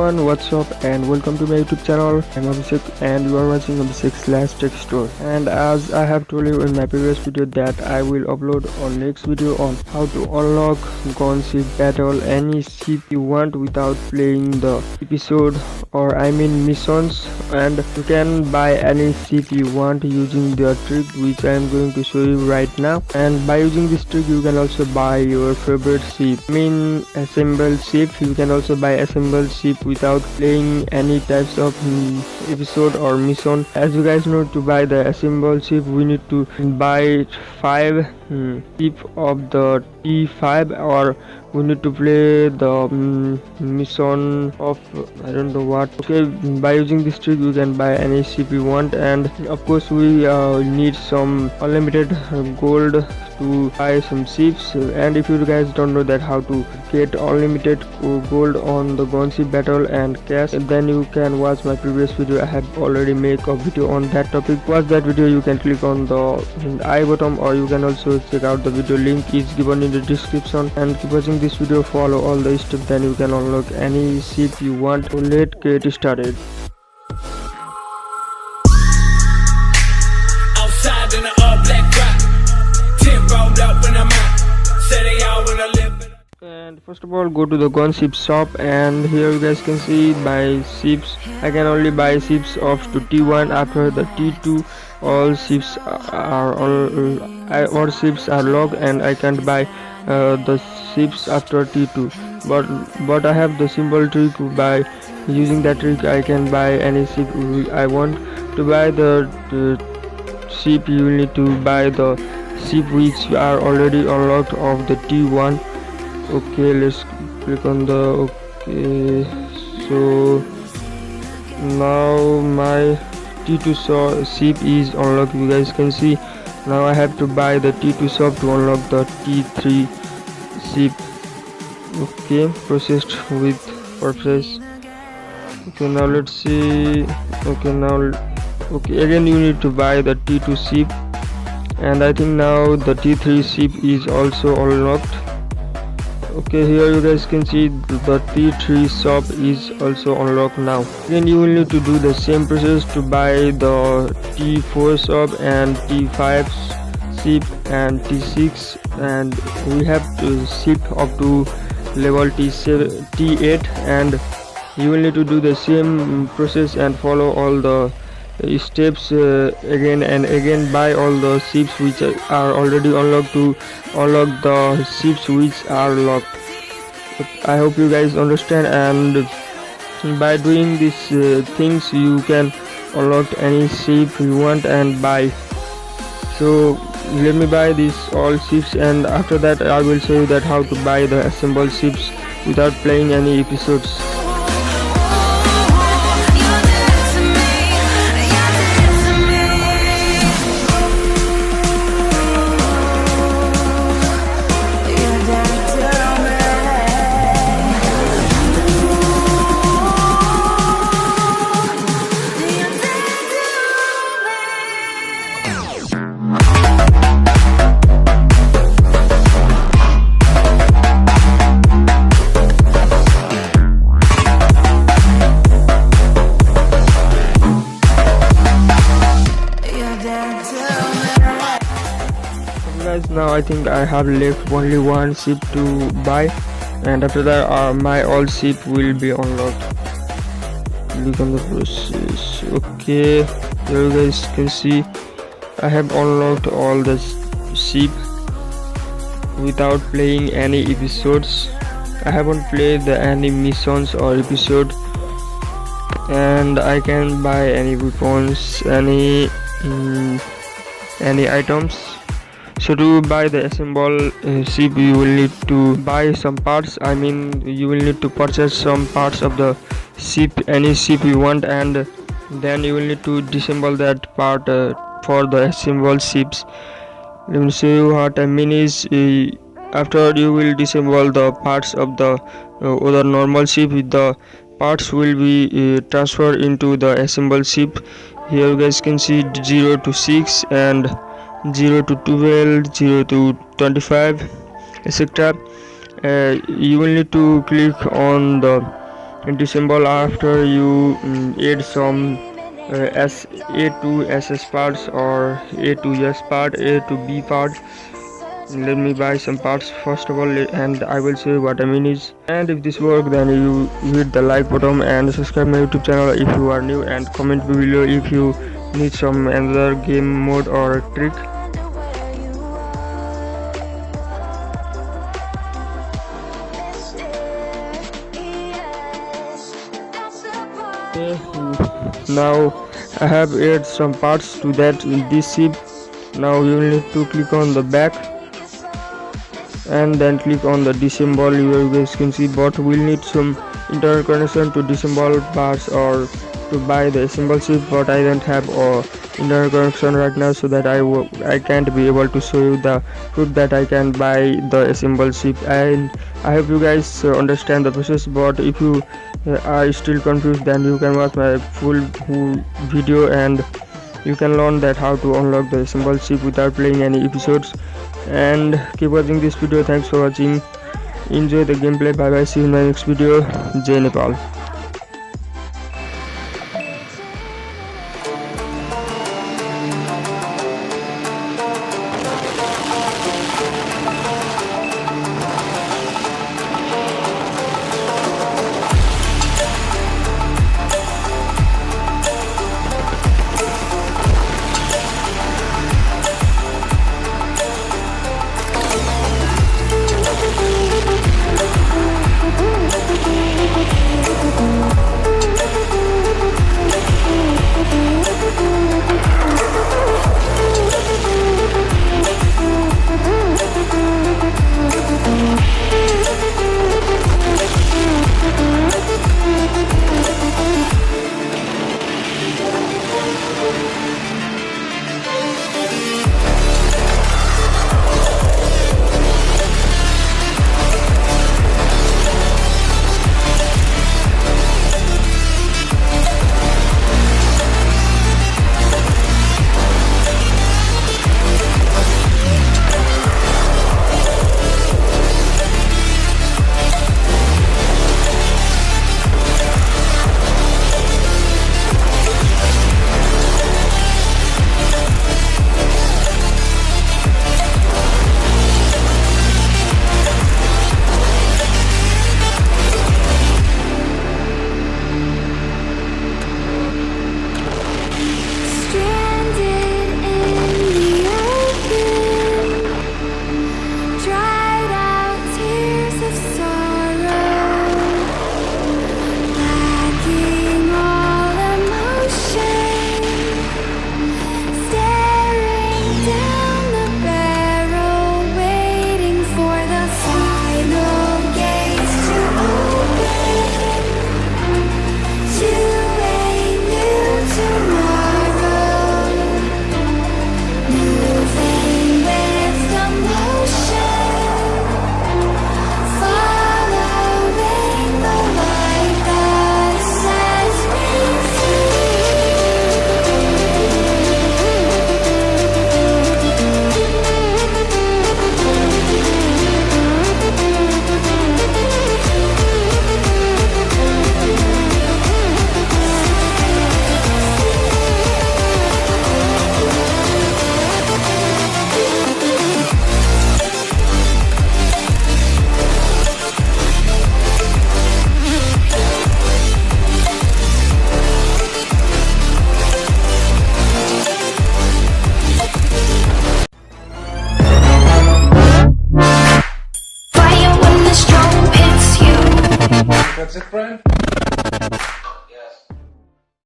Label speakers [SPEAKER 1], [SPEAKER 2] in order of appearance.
[SPEAKER 1] everyone, what's up and welcome to my YouTube channel. I'm Abishek and you are watching Abishek/techstore. And as I have told you in my previous video that I will upload on next video on how to unlock gunship battle any ship you want without playing the episode or missions, and you can buy any ship you want using the trick which I am going to show you right now. And by using this trick you can also buy your favorite ship, assemble ship. You can also buy assemble ship without playing any types of episode or mission. As you guys know, to buy the assemble ship we need to buy 5 ship of the T5, or we need to play the mission of I don't know what. Okay, by using this trick you can buy any ship you want, and of course we need some unlimited gold to buy some ships. And if you guys don't know that how to get unlimited gold on the gunship battle and cash, then you can watch my previous video. I have already made a video on that topic. Watch that video. You can click on the I button, or you can also check out the video. Link is given in the description. And keep watching this video, follow all the steps, then you can unlock any ship you want. So let's get started.
[SPEAKER 2] Outside in the all black crowd, 10 rolled up and I'm out. Say they all wanna live.
[SPEAKER 1] And first of all, go to the gunship shop, and here you guys can see buy ships. I can only buy ships up to T1. After the T2 all ships are locked, and I can't buy the ships after T2. But I have the simple trick. By using that trick I can buy any ship I want. To buy the ship you will need to buy the ship which are already unlocked of the T1. Okay, let's click on the okay. So now my T2 ship is unlocked. You guys can see now I have to buy the T2 shop to unlock the T3 ship. Okay, processed with purchase. Okay, now let's see. Okay, again you need to buy the T2 ship, and I think now the T3 ship is also unlocked. Okay, here you guys can see the T3 shop is also unlocked now. Then you will need to do the same process to buy the T4 shop and T5 ship and T6, and we have to ship up to level T8, and you will need to do the same process and follow all the steps again and again. Buy all the ships which are already unlocked to unlock the ships which are locked. I hope you guys understand, and by doing these things you can unlock any ship you want and buy. So let me buy these all ships, and after that I will show you that how to buy the assembled ships without playing any episodes. Guys, now I think I have left only one ship to buy, and after that my all ship will be unlocked. Click on the process. Okay, here you guys can see I have unlocked all the ship without playing any episodes. I haven't played any missions or episode, and I can buy any weapons, any items. So to buy the assemble ship you will need to buy some parts. You will need to purchase some parts of the ship, any ship you want, and then you will need to disassemble that part for the assembled ships. Let me show you what I mean is after you will disassemble the parts of the other normal ship, the parts will be transferred into the assembled ship. Here you guys can see 0 to 6 and 0 to 12, 0 to 25, etc. You will need to click on the disassemble after you add some S A to SS parts or A to S part, A to B part. Let me buy some parts first of all, and I will show you what I mean is. And if this works, then you hit the like button and subscribe my YouTube channel if you are new, and comment below if you need some another game mode or trick. Now I have added some parts to that in this ship. Now you will need to click on the back and then click on the disassemble. You guys can see, but we'll need some internet connection to disassemble parts or to buy the assemble ship, but I don't have internet connection right now, so that I can't be able to show you the proof that I can buy the assemble ship. And I hope you guys understand the process, but if you are still confused, then you can watch my full video and you can learn that how to unlock the assemble ship without playing any episodes. And keep watching this video. Thanks for watching. Enjoy the gameplay. Bye bye. See you in my next video. Jai Nepal.
[SPEAKER 3] That's it, friend?